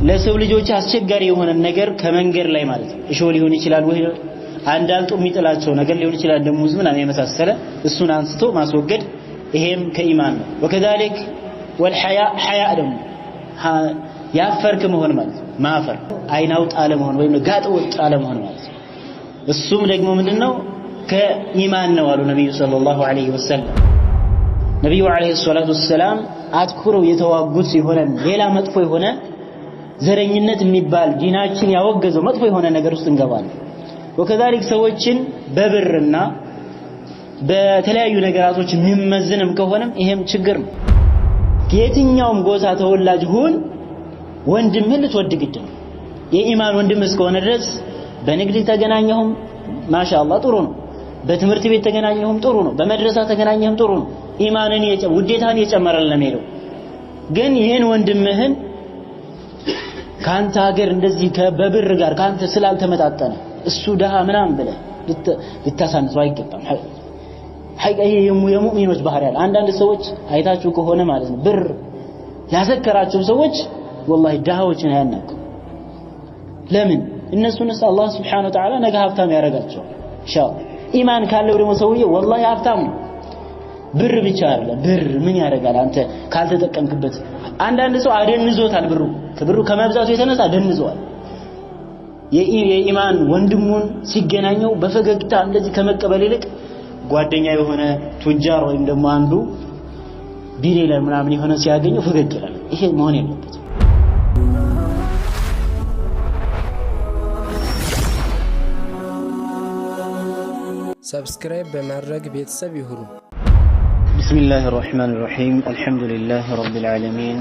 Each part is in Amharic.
ለሰው ልጆች አስቸጋሪ የሆነ ነገር ከመንገር ላይ ማለት ነው እሾህ ሊሆን ይችላል ወይ አንዳልጦ የሚጥላቸው ነገር ሊሆን ይችላል ደሞ ዝምና የመሳሰለ እሱን አንስቶ ማስወገድ ይሄም ከኢማን ነው ወከذلك والحياء حياء ደግሞ ያፈርክ መሆን ማለት ማፈር አይናውጥ አለ መሆን ወይም ጋጥ ወጥ አለ መሆን ማለት እሱም ደግሞ ምንድነው ከኢማን ነው አሉ ነብዩ ሰለላሁ ዐለይሂ ወሰለም ነብዩ ዐለይሂ ሰላቱ ወሰለም አትኩረው የተዋጉት ይሆነ ሌላ መጥፎ የሆነ ዘረኝነት የሚባል ዲናችን ያወገዘው መጥፎ የሆነ ነገር ውስጥ እንገባለን ወከذلك ሰዎችን በብርና በተለያዩ ነገራቶች የሚመዝንም ከሆነም ይሄም ችግር ነው የትኛውም ጎሳ ተወላጅ ሁን ወንድምህን ልትወድ ግድ ነው የኢማን ወንድም እስከሆነ ድረስ በንግድ ተገናኘሁም ማሻአላህ ጥሩ ነው በትምህርት ቤት ተገናኘሁም ጥሩ ነው በመድረሳ ተገናኘሁም ጥሩ ነው ኢማንን ውዴታን የጨመረልን ነው ግን ይሄን ወንድምህን ካንተ ሀገር እንደዚህ በብር ጋር ካንተ ስላልተመጣጠነ እሱ ደሃ ምናም ብለ ልታሳንሰው አይገባም ሐቂቃ ይሄ የሙእሚኖች ባህሪ ያለ አንዳንድ ሰዎች አይታችሁ ከሆነ ማለት ነው ብር ያዘከራቸው ሰዎች والله ደሃዎችን ያናቁ ለምን እነሱንስ አላህ Subhanahu Wa Ta'ala ነገ ሀብታም ያረጋቸው ኢንሻአላህ ኢማን ካለው ደግሞ ሰውዬው والله ሀብታም ነው ብር ብቻ አይደለም ብር ምን ያረጋል አንተ ካልተጠቀምክበት አንዳንድ ሰው አደንዞታል ብሩ ከመብዛቱ የተነሳ አደንዘዋል የኢማን ወንድሙን ሲገናኘው በፈገግታ እንደዚህ ከመቀበል ይልቅ ጓደኛ የሆነ ቱጃር ወይም ደግሞ አንዱ ቢሌላ ምናምን የሆነ ሲያገኘው ፈገግ ይላል ይሄ መሆን የለበትም ሰብስክራይብ በማድረግ ቤተሰብ ይሁኑ بسم الله الرحمن الرحيم الحمد لله رب العالمين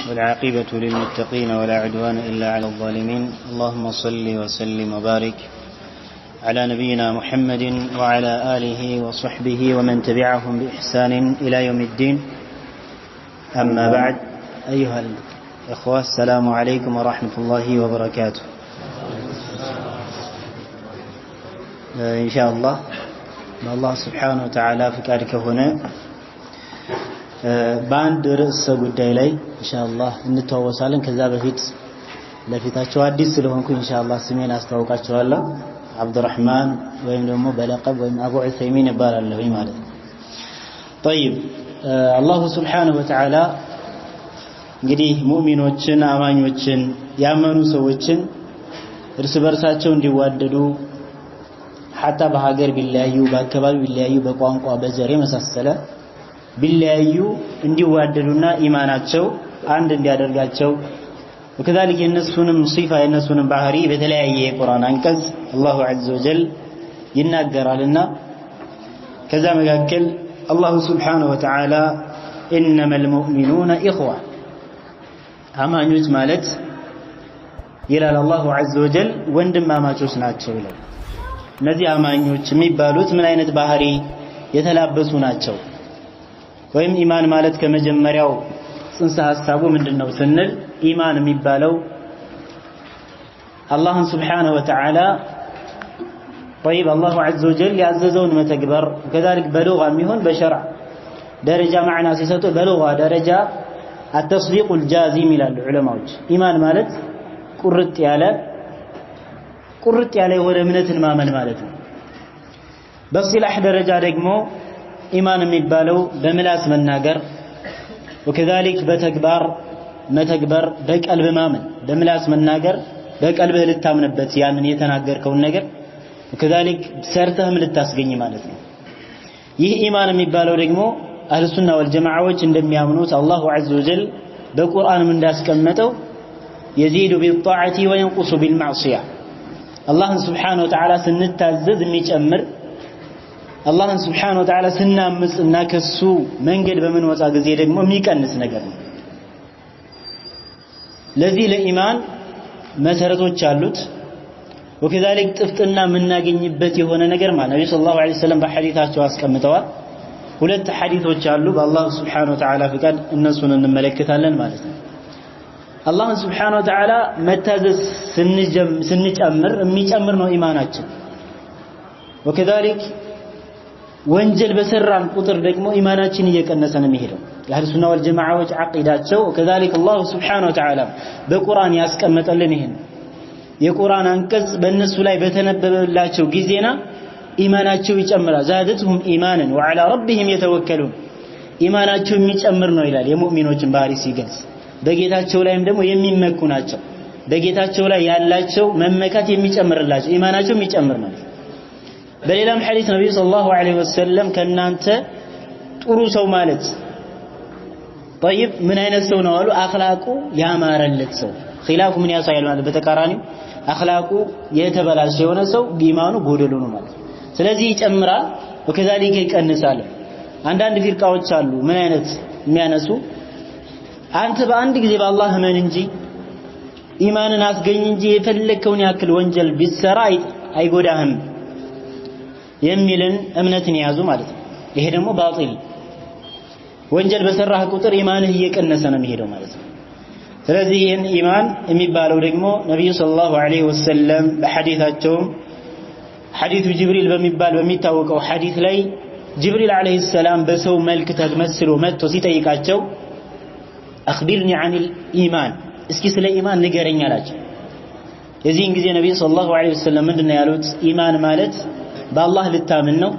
والعاقبة للمتقين ولا عدوان إلا على الظالمين اللهم صل وسلم وبارك على نبينا محمد وعلى آله وصحبه ومن تبعهم بإحسان إلى يوم الدين أما بعد أيها الإخوة السلام عليكم ورحمة الله وبركاته إن شاء الله الله سبحانه وتعالى فكارك هنا باند رأس قدائي لي إن شاء الله نتواصلن كذا بفيت لفيتاتشو عديس لهنكو إن شاء الله سمين أستوقاتشو الله عبد الرحمن ويم دمو بلقب ويم أبو عثيمين يبال الله مالك طيب الله سبحانه وتعالى እንግዲህ ሙእሚኖችን አማኞችን ያመኑ ሰዎችን እርስ በርሳቸው እንዲዋደዱ حتى በሀገር ቢለያዩ በአካባቢ ቢለያዩ በቋንቋ በዘር የመሳሰለ ቢለያዩ እንዲዋደዱና ኢማናቸው አንድ እንዲያደርጋቸው وكذلك የነሱንም صفه የነሱንም ባህሪ በተለያየ የቁርአን አንቀጽ አላሁ عز وجل ይናገራልና ከዛ መካከል አላሁ Subhanahu Wa Ta'ala انما المؤمنون اخوه አማኞች ማለት ይላል አላሁ عز وجل ወንድማማቾች ናቸው ይላል እነዚህ አማኞች የሚባሉት ምን አይነት ባህሪ የተላበሱ ናቸው ወይም ኢማን ማለት ከመጀመሪያው ጽንሰ ሐሳቡ ምንድነው ስንል ኢማን የሚባለው አላህን Subhanahu Wa Ta'ala طيب الله عز وجل ያዘዘውን መተግበር كذلك بلغة የሚሆን በሸርዕ ደረጃ ማዕና ሲሰጡ በلغة ደረጃ التصديق الجازم ይላሉ ዑለማዎች ኢማን ማለት ቁርጥ ያለ የሆነ እምነትን ማመን ማለት ነው በስላህ ደረጃ ደግሞ ኢማን የሚባለው በምላስ መናገር وكذلك በተግባር መተግበር በቀልብ ማመን በምላስ መናገር በቀልብህ ልታምንበት ያንን የተናገርከውን ነገር وكذلك ሰርተህም ልታስገኝ ማለት ነው ይህ ኢማን የሚባለው ደግሞ አህሉ ሱና ወልጀማዓዎች እንደሚያምኑት አላሁ عز وجل በቁርአንም እንዳስቀመጠው يزيد بالطاعة وينقص بالمعصية አላህን Subhanahu Wa Ta'ala ስንታዘዝ የሚጨምር አላህን Subhanahu Wa Ta'ala ስናምጽና ከሱ መንገድ በመንወጣ ጊዜ ደግሞ የሚቀንስ ነገር ነው ለዚህ ለኢማን መሰረቶች አሉት وكذلك ጥፍጥና የምናገኝበት የሆነ ነገር ማለት ነብዩ ሰለላሁ ዐለይሂ ወሰለም በሐዲታቸው አስቀምጠዋል ሁለት ሐዲሶች አሉ በአላህ Subhanahu Wa Ta'ala ፍቃድ እነሱን እንመለከታለን ማለት ነው አላህ Subhanahu Wa Ta'ala መታዘዝ ስንጨምር የሚጨምር ነው ኢማናችን وكذلك ወንጀል በሰራን ቁጥር ደግሞ ኢማናችን እየቀነሰ ነው የሚሄደው የአህሉ ሱና ወልጀማዓዎች ዐቂዳቸው ከዛሊክ አላሁ ሱብሓነሁ ወተዓላ በቁርአን ያስቀመጠልን ይሄን የቁርአን አንቀጽ በእነሱ ላይ በተነበበላቸው ጊዜና ኢማናቸው ይጨምራል። ዛደትሁም ኢማናን ወዐላ ረቢሂም የተወከሉን ኢማናቸው የሚጨምር ነው ይላል የሙእሚኖችን ባህሪ ሲገልጽ። በጌታቸው ላይም ደግሞ የሚመኩ ናቸው። በጌታቸው ላይ ያላቸው መመካት የሚጨምርላቸው ኢማናቸው የሚጨምር ነው። በሌላም ሐዲስ ነብዩ ሰለላሁ ዐለይሂ ወሰለም ከናንተ ጥሩ ሰው ማለት طيب ምን አይነት ሰው ነው አሉ? አኽላቁ ያማረለት ሰው። ኺላፉ ምን ያሳያል ማለት በተቃራኒው አኽላቁ የተበላሸ የሆነ ሰው ኢማኑ ጎደሎ ነው ማለት። ስለዚህ ይጨምራል ወከዛሊከ ይቀንሳል። አንዳንድ ፊርቃዎች አሉ ምን አይነት የሚያነሱ አንተ በአንድ ጊዜ በአላህ እመን እንጂ ኢማንን አስገኝ እንጂ የፈለከውን ያክል ወንጀል ቢሰራ አይጎዳህም የሚልን እምነትን ያዙ ማለት ነው። ይሄ ደግሞ ባጢል ወንጀል በሰራህ ቁጥር ኢማንህ እየቀነሰ ነው የሚሄደው ማለት ነው። ስለዚህ ይህን ኢማን የሚባለው ደግሞ ነብዩ ሰለላሁ ዐለይሂ ወሰለም በሐዲታቸው ሐዲቱ ጅብሪል በሚባል በሚታወቀው ሐዲስ ላይ ጅብሪል ዐለይሂ ሰላም በሰው መልክ ተመስሎ መጥቶ ሲጠይቃቸው አኽቢርኒ ዐኒል ኢማን እስኪ ስለ ኢማን ንገረኝ አላቸው። የዚህን ጊዜ ነብዩ ሰለላሁ ዐለይሂ ወሰለም ምንድነው ያሉት? ኢማን ማለት በአላህ ልታምን ነው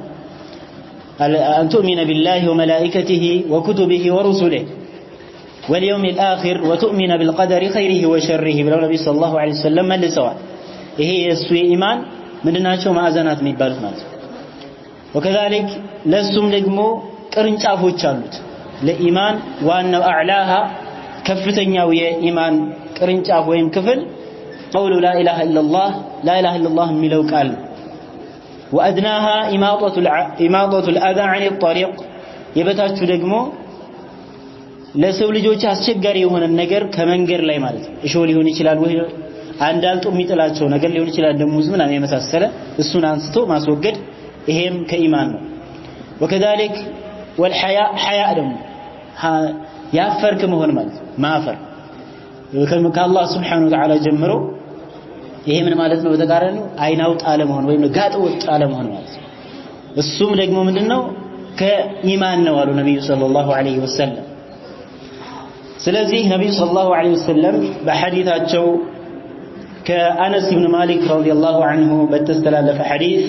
أن تؤمن بالله وملائكته وكتبه ورسله واليوم الآخر وتؤمن بالقدر خيره وشره بلو نبي صلى الله عليه وسلم ملسوا ይሄ የሱ ኢማን ምንድናቸው? ማዕዘናት የሚባሉት ማለት ነው። وكذلك ለሱም ደግሞ ቅርንጫፎች አሉት። ለኢማን ዋናው አዕላሃ ከፍተኛው የኢማን ቅርንጫፍ ወይም ክፍል ቀውሉ ላ ኢላሃ ኢላላህ ላ ኢላሃ ኢላላህ የሚለው ቃል وأدناها إماطة الأذى عن الطريق يبتاچو ደግሞ ለሰው ልጆች አስቸጋሪ የሆነ ነገር ከመንገር ላይ ማለት ነው። እሾህ ሊሆን ይችላል ወይ አንዳልጦ የሚጥላቸው ነገር ሊሆን ይችላል ደግሞ ምናምን የመሳሰለ እሱን አንስቶ ማስወገድ ይሄም ከኢማን ነው። وكذلك والحياء حياء ደግሞ ያፈርክ መሆን ማለት ማፈር ከአላህ Subhanahu Wa Ta'ala ጀምሮ ይሄ ምን ማለት ነው? በተቃራኒው አይናውጥ አለመሆን ወይም ጋጥ ወጥ አለመሆን ማለት ነው። እሱም ደግሞ ምንድነው? ከኢማን ነው አሉ ነብዩ ሰለላሁ ዐለይሂ ወሰለም። ስለዚህ ነብዩ ሰለላሁ ዐለይሂ ወሰለም በሐዲታቸው ከአነስ ኢብኑ ማሊክ ረዲየላሁ ዐንሁ በተስተላለፈ ሐዲስ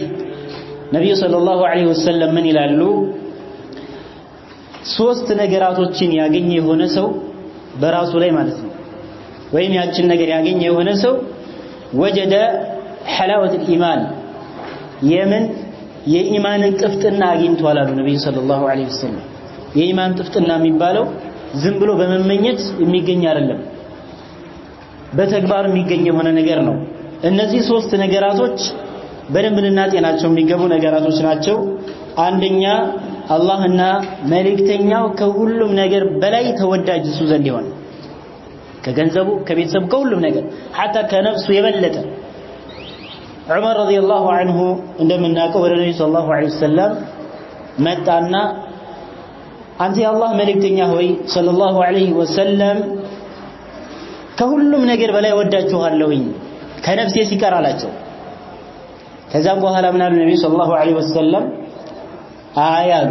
ነብዩ ሰለላሁ ዐለይሂ ወሰለም ምን ይላሉ? ሶስት ነገራቶችን ያገኘ የሆነ ሰው በራሱ ላይ ማለት ነው ወይም ያችን ነገር ያገኘ የሆነ ሰው ወጀደ حلاوة الإيمان የምን የኢማንን ጥፍጥና አግኝቷል አሉ ነብዩ ሰለላሁ ዐለይሂ ወሰለም። የኢማን ጥፍጥና የሚባለው ዝም ብሎ በመመኘት የሚገኝ አይደለም፣ በተግባር የሚገኝ የሆነ ነገር ነው። እነዚህ ሶስት ነገራቶች በደንብ ልናጤናቸው የሚገቡ ነገራቶች ናቸው። አንደኛ አላህና መልእክተኛው ከሁሉም ነገር በላይ ተወዳጅ እሱ ዘንድ ይሆን ከገንዘቡ ከቤተሰቡ ከሁሉም ነገር حتى ከነፍሱ የበለጠ ዑመር ረዲየላሁ ዐንሁ እንደምናውቀው ወደ ነብዩ ሰለላሁ ዐለይሂ ወሰለም መጣና አንተ የአላህ መልእክተኛ ሆይ ሰለላሁ ዐለይሂ ወሰለም ከሁሉም ነገር በላይ ወዳችኋለሁኝ ከነፍሴ ሲቀር አላቸው። ከዛም በኋላ ምን አሉ ነብዩ ሰለላሁ ዐለይሂ ወሰለም? አያሉ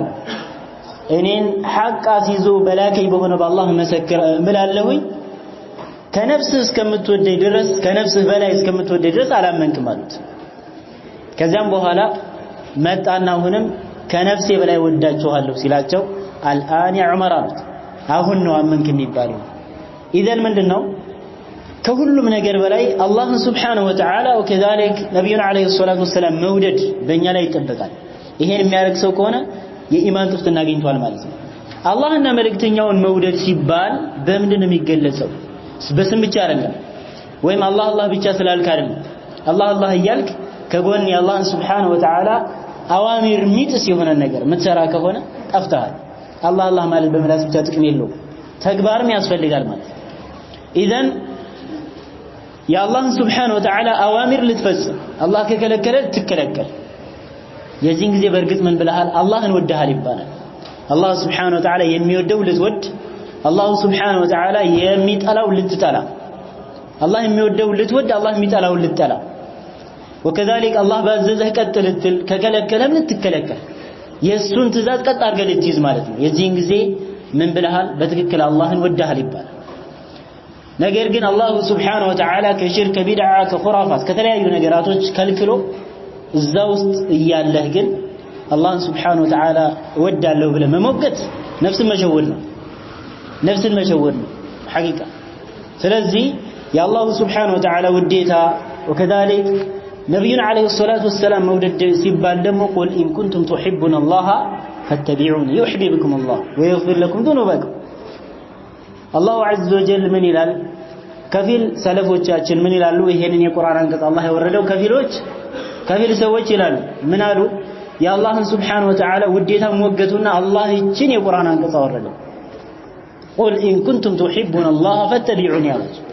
እኔን ሐቅ አስይዞ በላከኝ በሆነ በአላህ መሰክር እምላለሁኝ ከነፍስህ እስከምትወደኝ ድረስ ከነፍስህ በላይ እስከምትወደኝ ድረስ አላመንክም አሉት። ከዛም በኋላ መጣና አሁንም ከነፍሴ በላይ ወዳችኋለሁ ሲላቸው አልአን ያ ዑመር አሉት። አሁን ነው አመንክ የሚባለው። ኢዘን ምንድነው? ከሁሉም ነገር በላይ አላህን Subhanahu Wa Ta'ala ወከዛሊክ ነብዩን አለይሂ ሰላቱ ወሰለም መውደድ በእኛ ላይ ይጠበቃል። ይሄን የሚያደርግ ሰው ከሆነ የኢማን ጥፍጥና አግኝቷል ማለት ነው። አላህና መልእክተኛውን መውደድ ሲባል በምንድን ነው የሚገለጸው? በስም ብቻ አይደለም፣ ወይም አላህ አላህ ብቻ ስላልክ አይደለም። አላህ አላህ እያልክ ከጎን የአላህን Subhanahu Wa Ta'ala አዋሚር ሚጥስ የሆነ ነገር ምትሰራ ከሆነ ጠፍተሃል። አላህ አላህ ማለት በመላስ ብቻ ጥቅም የለውም፣ ተግባርም ያስፈልጋል ማለት ነው። ኢዘን የአላህን Subhanahu Wa Ta'ala አዋሚር ልትፈጽም አላህ ከከለከለ ትከለከል። የዚህን ጊዜ በእርግጥ ምን ብለሃል? አላህን ወደሃል ይባላል። አላህ Subhanahu Wa Ta'ala የሚወደው ልትወድ፣ አላህ Subhanahu Wa Ta'ala የሚጠላው ልትጠላ። አላህ የሚወደው ልትወድ፣ አላህ የሚጠላው ልትጠላ። ወከዛሊክ አላህ ባዘዘህ ቀጥ ልትል፣ ከከለከለም ልትከለከል። የሱን ትእዛዝ ቀጥ አድርገህ ልትይዝ ማለት ነው። የዚህን ጊዜ ምን ብለሃል በትክክል አላህን ወደሃል ይባላል ነገር ግን አላህ Subhanahu Wa Ta'ala ከሽርክ ከቢድዓ ከኹራፋት ከተለያዩ ነገራቶች ከልክሎ እዛ ውስጥ እያለህ ግን አላህን Subhanahu Wa Ta'ala ወዳለው ብለ መሞገት ነፍስን መሸወድ ነው ሐቂቃ ስለዚህ የአላህ Subhanahu Wa Ta'ala ውዴታ وكذلك ነብዩን አለይሂ ሰላቱ ወሰለም መውደድ ሲባል ደግሞ ቁል ኢን ኩንቱም ቱሂቡነ አላህ ፈተቢዑኒ يحببكم الله ويغفر لكم ذنوبكم አላሁ ዐዘ ወጀል ምን ይላል ከፊል ሰለፎቻችን ምን ይላሉ ይሄንን የቁርአን አንቀጽ አላህ ያወረደው ከፊል ሰዎች ይላሉ ምን አሉ የአላህን Subhanahu Wa Ta'ala ውዴታ ሞገቱና አላህ እቺን የቁርአን አንቀጽ አወረደው ቁል ኢን ኩንቱም ቱሂቡነ አላህ ፈተቢዑኒ አላቸው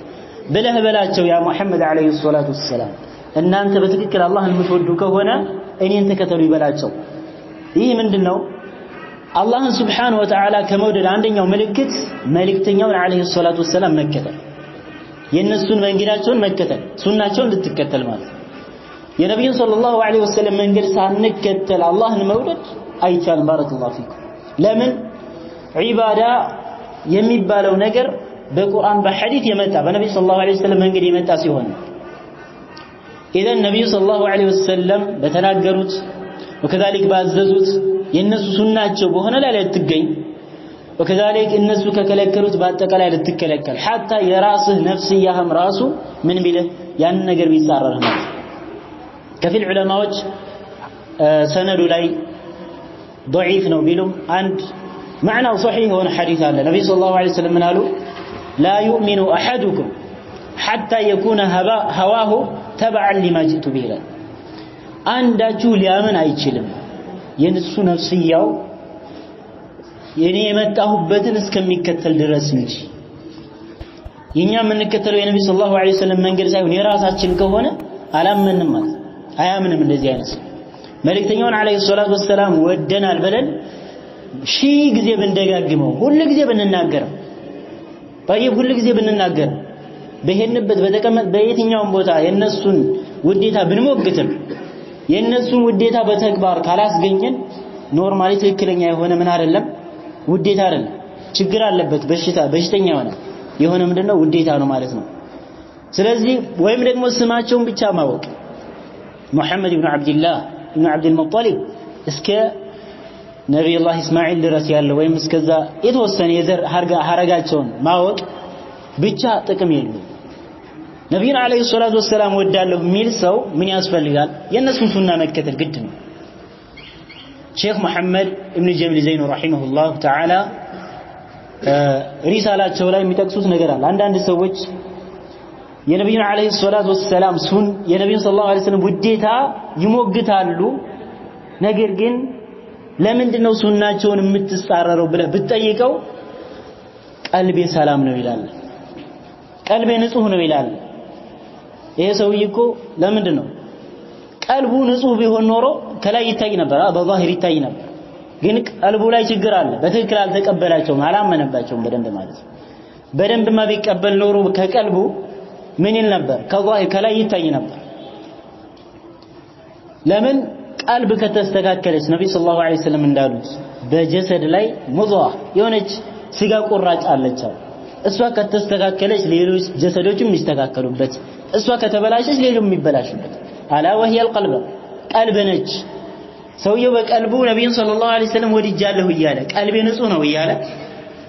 ብለህ በላቸው ያ ሙሐመድ አለይሂ ሰላቱ ወሰለም እናንተ በትክክል አላህን የምትወዱ ከሆነ እኔን ተከተሉ ይበላቸው ይህ ምንድነው አላህን Subhanahu Wa Ta'ala ከመውደድ አንደኛው ምልክት መልእክተኛውን አለይሂ ሰላቱ ወሰለም መከተል የነሱን መንገዳቸውን መከተል ሱናቸውን ልትከተል ማለት የነብዩን ሰለላሁ ዐለይሂ ወሰለም መንገድ ሳንከተል አላህን መውደድ አይቻልም ባረከላሁ ፊኩም ለምን ዒባዳ የሚባለው ነገር በቁርአን በሐዲስ የመጣ በነብዩ ሰለላሁ ዐለይሂ ወሰለም መንገድ የመጣ ሲሆን ኢዘን ነብዩ ሰለላሁ ዐለይሂ ወሰለም በተናገሩት وكذلك ባዘዙት የነሱ ሱናቸው በሆነ ላይ ልትገኝ وكذلك እነሱ ከከለከሉት በአጠቃላይ ልትከለከል حتى የራስህ ነፍስያህም ራሱ ምን ቢልህ ያን ነገር ቢጻረር ነው ከፊል ዑለማዎች ሰነዱ ላይ ضعيف ነው ቢሉም አንድ معناه صحيح ሆነ ሐዲስ አለ ነብዩ ሰለላሁ ዐለይሂ ወሰለም ምን አሉ لا يؤمن احدكم حتى يكون هواه تبعا لما جئت به አንዳችሁ ሊያምን አይችልም የነሱ ነፍስያው የኔ የመጣሁበትን እስከሚከተል ድረስ እንጂ የኛ የምንከተለው የነብዩ ሰለላሁ ዐለይሂ ወሰለም መንገድ ሳይሆን የራሳችን ከሆነ አላመንም ማለት አያምንም እንደዚህ አይነት መልእክተኛውን አለይሂ ሰላቱ ወሰለም ወደናል ብለን ሺህ ጊዜ ብንደጋግመው ሁሉ ጊዜ ብንናገር ሁሉ ጊዜ ብንናገር በሄንበት በተቀመጥ በየትኛውም ቦታ የነሱን ውዴታ ብንሞግትም የነሱን ውዴታ በተግባር ካላስገኘን ኖርማሊ ትክክለኛ የሆነ ምን አይደለም ውዴታ አይደለም ችግር አለበት በሽተኛ የሆነ ምንድነው ውዴታ ነው ማለት ነው ስለዚህ ወይም ደግሞ ስማቸውን ብቻ ማወቅ ሙሐመድ ኢብኑ አብዱላህ ኢብኑ አብዱል ሙጠሊብ እስከ ነብዩላህ እስማኤል ድረስ ያለው ወይም እስከዛ የተወሰነ የዘር ሐረጋቸውን ማወቅ ብቻ ጥቅም የለውም ነብዩን አለይሂ ሰላቱ ወሰለም ወዳለሁ ሚል ሰው ምን ያስፈልጋል የነሱን ሱና መከተል ግድ ነው ሼክ መሐመድ ኢብኑ ጀሚል ዘይኑ ረሂመሁላህ ተዓላ ሪሳላቸው ላይ የሚጠቅሱት ነገር አለ አንዳንድ ሰዎች የነብዩን አለይሂ ሰላቱ ወሰለም የነብዩን ሰለላሁ ዐለይሂ ወሰለም ውዴታ ይሞግታሉ ነገር ግን ለምንድነው ሱናቸውን የምትጻረረው ብለህ ብትጠይቀው ቀልቤ ሰላም ነው ይላል ቀልቤ ንጹህ ነው ይላል ይሄ ሰውዬ እኮ ለምንድነው ቀልቡ ንጹህ ቢሆን ኖሮ ከላይ ይታይ ነበር በዛሂር ይታይ ነበር ግን ቀልቡ ላይ ችግር አለ በትክክል አልተቀበላቸውም አላመነባቸውም በደንብ ማለት በደንብማ ቢቀበል ኖሮ ከቀልቡ ምን ይል ነበር ከዛሂር ከላይ ይታይ ነበር ለምን ቀልብ ከተስተካከለች ነብዩ ሰለላሁ ዐለይሂ ወሰለም እንዳሉት በጀሰድ ላይ ሙድዋ የሆነች ስጋ ቁራጭ አለች እሷ ከተስተካከለች ሌሎች ጀሰዶችም ይስተካከሉበት እሷ ከተበላሸች ሌሎም ይበላሽበት አላ وهي القلب ቀልብ ነች ሰውየው በቀልቡ ነብዩን ሰለላሁ ዐለይሂ ወሰለም ወድጃለሁ ይያለ ቀልቤ ንጹህ ነው ይያለ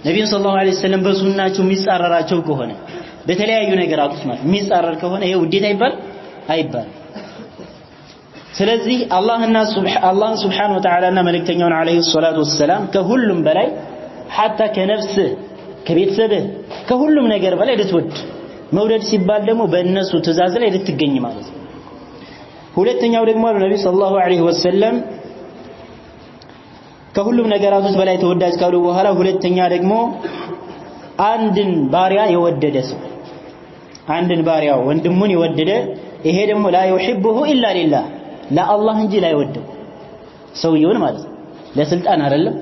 ነብዩን ሰለላሁ ዐለይሂ ወሰለም በሱናቸው የሚጻረራቸው ከሆነ በተለያዩ ነገራቶች ማለት የሚጻረር ከሆነ ይሄ ውዴታ አይባል ስለዚህ አላህ Subhanahu Wa Ta'ala እና መልእክተኛውን አለይሂ ሰላቱ ወሰለም ከሁሉም በላይ حتى ከነፍስህ ከቤተሰብህ ከሁሉም ነገር በላይ ልትወድ መውደድ ሲባል ደግሞ በእነሱ ትእዛዝ ላይ ልትገኝ ማለት ነው ሁለተኛው ደግሞ ነብዩ ሰለላሁ ዐለይሂ ወሰለም ከሁሉም ነገራቶች በላይ ተወዳጅ ካሉ በኋላ ሁለተኛ ደግሞ አንድን ባሪያ የወደደ ሰው አንድን ባሪያ ወንድሙን የወደደ ይሄ ደግሞ لا يحبه الا لله ለአላህ እንጂ ላይወደው ሰውየውን ማለት ነው ለስልጣን አይደለም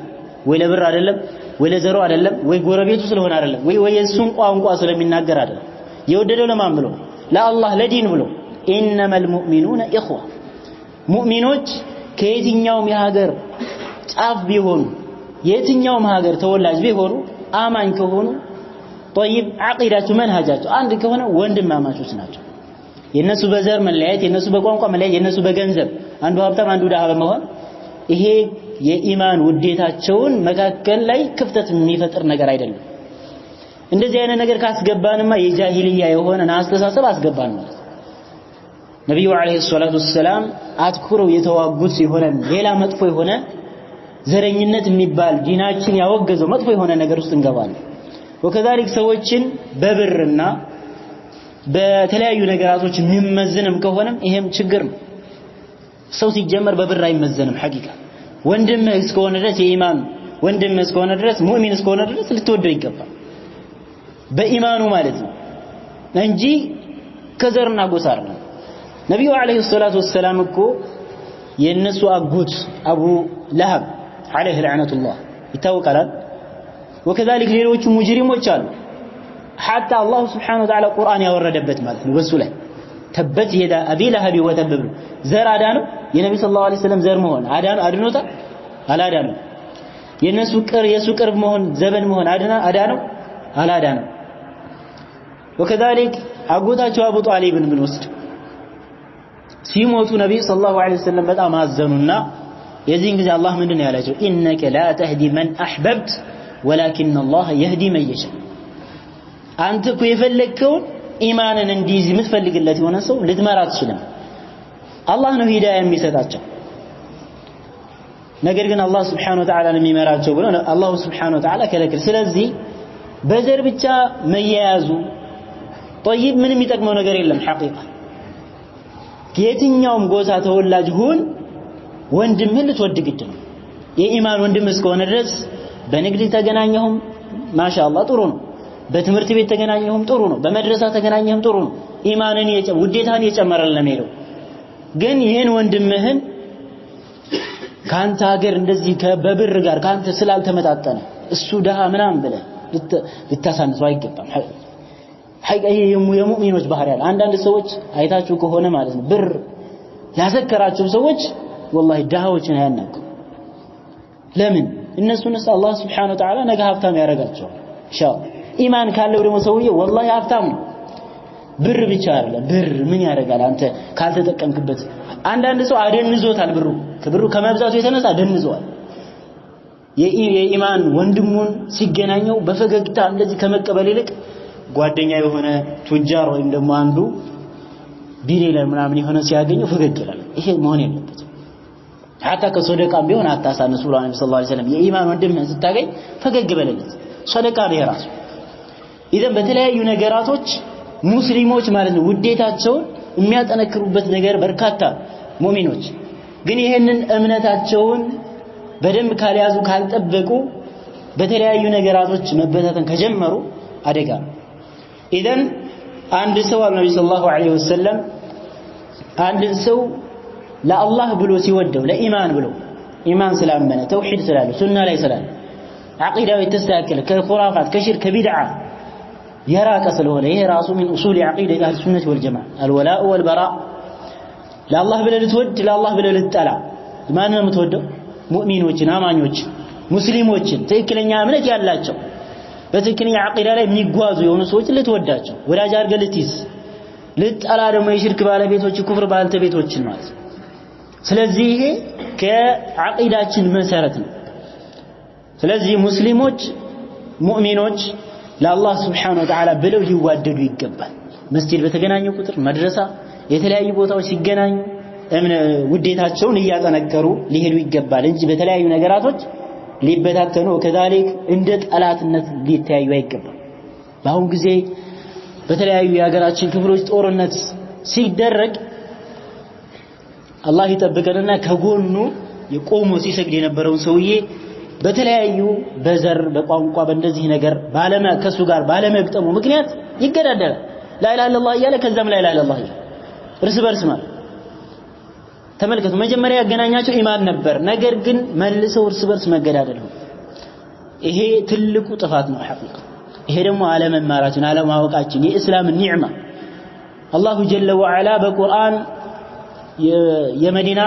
ወይ ለብር አይደለም ወይ ለዘሩ አይደለም ወይ ጎረቤቱ ስለሆነ አይደለም ወይ የሱን ቋንቋ ስለሚናገር አይደለም የወደደው ለማን ብሎ ለአላህ ለዲን ብሎ انما المؤمنون اخوه ሙእሚኖች ከየትኛውም የሀገር ጫፍ ቢሆኑ የትኛውም ሀገር ተወላጅ ቢሆኑ አማኝ ከሆኑ طيب አቂዳቸው መንሃጃቸው አንድ ከሆነ ወንድማማቾች ናቸው። የነሱ በዘር መለያየት የነሱ በቋንቋ መለያየት የነሱ በገንዘብ አንዱ ሀብታም አንዱ ደሃ በመሆን ይሄ የኢማን ውዴታቸውን መካከል ላይ ክፍተት የሚፈጥር ነገር አይደለም። እንደዚህ አይነት ነገር ካስገባንማ የጃሂልያ የሆነ አስተሳሰብ አስገባን ማለት ነብዩ አለይሂ ሰላቱ ወሰለም አትኩረው የተዋጉት የሆነ ሌላ መጥፎ የሆነ ዘረኝነት የሚባል ዲናችን ያወገዘው መጥፎ የሆነ ነገር ውስጥ እንገባለን። ወከዛሊክ ሰዎችን በብርና በተለያዩ ነገራቶች የሚመዝንም ከሆነም ይሄም ችግር ነው። ሰው ሲጀመር በብር አይመዘንም። ሐቂቃ ወንድምህ እስከሆነ ድረስ የኢማን ወንድምህ እስከሆነ ድረስ ሙእሚን እስከሆነ ድረስ ልትወደው ይገባል በኢማኑ ማለት ነው እንጂ ከዘርና ጎሳ አይደለም። ነብዩ አለይሂ ሰላቱ ወሰለም እኮ የነሱ አጎት አቡ ለሀብ አለይሂ ለዕነቱላህ ይታወቃል። ወከዛሊክ ሌሎቹ ሙጅሪሞች አሉ حتى الله سبحانه وتعالى قرآن ያወረደበት ማለት ነው። በሱ ላይ ተበት የዳ አቢ ለሀብ ወተበብ ዘር አዳነው የነብዩ ሰለላሁ ዐለይሂ ወሰለም ዘር መሆን አድኖታል አላዳነው። የሱ ቅርብ መሆን ዘበን መሆን አዳነው አላዳነው። وكذلك አጎታቸው አቡ ጣሊብን ምን ወስድ ሲሞቱ ነብዩ ሰለላሁ ዐለይሂ ወሰለም በጣም አዘኑና የዚህን ጊዜ አላህ ምንድነው ያላቸው? ኢነከ ላ ተህዲ መን አህበብት ወላኪን አላህ የህዲ መን የሻ። አንተ እኮ የፈለግከውን ኢማንን እንዲይዝ የምትፈልግለት የሆነ ሰው ልትመራ አትችልም። አላህ ነው ሂዳያ የሚሰጣቸው። ነገር ግን አላህ Subhanahu Wa Ta'ala ነው የሚመራቸው ብሎ አላህ Subhanahu Wa Ta'ala ከለከለ። ስለዚህ በዘር ብቻ መያያዙ طيب ምንም የሚጠቅመው ነገር የለም። ሐቂቃ የትኛውም ጎሳ ተወላጅ ሁን ወንድምህን ልትወድ ግድ ነው። የኢማን ወንድም እስከሆነ ድረስ በንግድ ተገናኘሁም ማሻአላህ ጥሩ ነው። በትምህርት ቤት ተገናኘሁም ጥሩ ነው። በመድረሳ ተገናኘሁም ጥሩ ነው። ኢማንን ውዴታን የጨመረልን ነው። ግን ይሄን ወንድምህን ካንተ ሀገር እንደዚህ በብር ጋር ካንተ ስላልተመጣጠነ እሱ ደሃ ምናምን ብለህ ልታሳንሰው አይገባም። ሐቂቃ የሙእሚኖች ባህሪ ያለ አንዳንድ ሰዎች አይታችሁ ከሆነ ማለት ነው ብር ያዘከራቸው ሰዎች ወላሂ ደሃዎችን ያናቁ። ለምን? እነሱንስ አላህ Subhanahu Wa Ta'ala ነገ ሀብታም ያደርጋቸዋል ኢንሻአላህ። ኢማን ካለው ደግሞ ሰውዬው ወላሂ ሀብታም ነው። ብር ብቻ አይደለም። ብር ምን ያደርጋል አንተ ካልተጠቀምክበት? አንዳንድ ሰው አደንዞታል። ብሩ ከመብዛቱ የተነሳ አደንዘዋል። የኢማን ወንድሙን ሲገናኘው በፈገግታ እንደዚህ ከመቀበል ይልቅ ጓደኛ የሆነ ቱጃር ወይም ደግሞ አንዱ ቢሊየነር ምናምን የሆነ ሲያገኘው ፈገግ ይላል። ይሄ መሆን የለበትም። حتى ከሰደቃም ቢሆን አታሳንሱ ብለዋል ነብዩ ሰለላሁ ዐለይሂ ወሰለም። የኢማን ወንድምህን ስታገኝ ፈገግ በለለት። ሰደቃ ነው የራሱ። ኢዘን በተለያዩ ነገራቶች ሙስሊሞች ማለት ነው ውዴታቸውን የሚያጠነክሩበት ነገር በርካታ ሙእሚኖች ግን ይሄንን እምነታቸውን በደንብ ካልያዙ ካልጠበቁ በተለያዩ ነገራቶች መበታተን ከጀመሩ አደጋ ነው። ኢዘን አንድ ሰው ነብዩ ሰለላሁ ዐለይሂ ወሰለም አንድ ሰው ለአላህ ብሎ ሲወደው ለኢማን ብሎ ኢማን ስላመነ ተውሂድ ስላለ ሱና ላይ ስላለ አቂዳው የተስተካከለ ከኹራፋት ከሽርክ ከቢድዓ የራቀ ስለሆነ ይሄ ራሱ من اصول عقيده اهل السنه والجماعه الولاء والبراء ለአላህ ብለህ ልትወድ ለአላህ ብለህ ልትጠላ ማንን ነው የምትወደው? ሙእሚኖችን አማኞችን ሙስሊሞችን ትክክለኛ እምነት ያላቸው በትክክለኛ አቂዳ ላይ የሚጓዙ የሆኑ ሰዎች ልትወዳቸው ወዳጅ አድርገህ ልትይዝ ልትጠላ ደግሞ የሽርክ ባለቤቶች ኩፍር ባለቤቶችን ማለት ነው። ስለዚህ ይሄ ከአቂዳችን መሰረት ነው። ስለዚህ ሙስሊሞች ሙእሚኖች ለአላህ Subhanahu Wa Ta'ala ብለው ሊዋደዱ ይገባል። መስጂድ በተገናኙ ቁጥር መድረሳ የተለያዩ ቦታዎች ሲገናኙ ውዴታቸውን እያጠነከሩ ሊሄዱ ይገባል እንጂ በተለያዩ ነገራቶች ሊበታተኑ ወከዛሊክ እንደ ጠላትነት ሊተያዩ አይገባም። በአሁን ጊዜ በተለያዩ የሀገራችን ክፍሎች ጦርነት ሲደረግ አላህ ይጠብቀንና ከጎኑ የቆሞ ሲሰግድ የነበረውን ሰውዬ በተለያዩ በዘር በቋንቋ በእንደዚህ ነገር ከሱ ጋር ባለመግጠሙ ምክንያት ይገዳደላል። ላኢላሃ ኢላላህ እያለ ከዛም ላኢላሃ ኢላላህ እያለ እርስ በርስ ማለት ተመልከቱ። መጀመሪያ ያገናኛቸው ኢማን ነበር። ነገር ግን መልሰው እርስ በርስ መገዳደል ነው። ይሄ ትልቁ ጥፋት ነው ሐቂቃ። ይሄ ደግሞ አለመማራችን አለማወቃችን የእስላም ኒዕማ አላሁ ጀለ ወዐላ በቁርአን የመዲና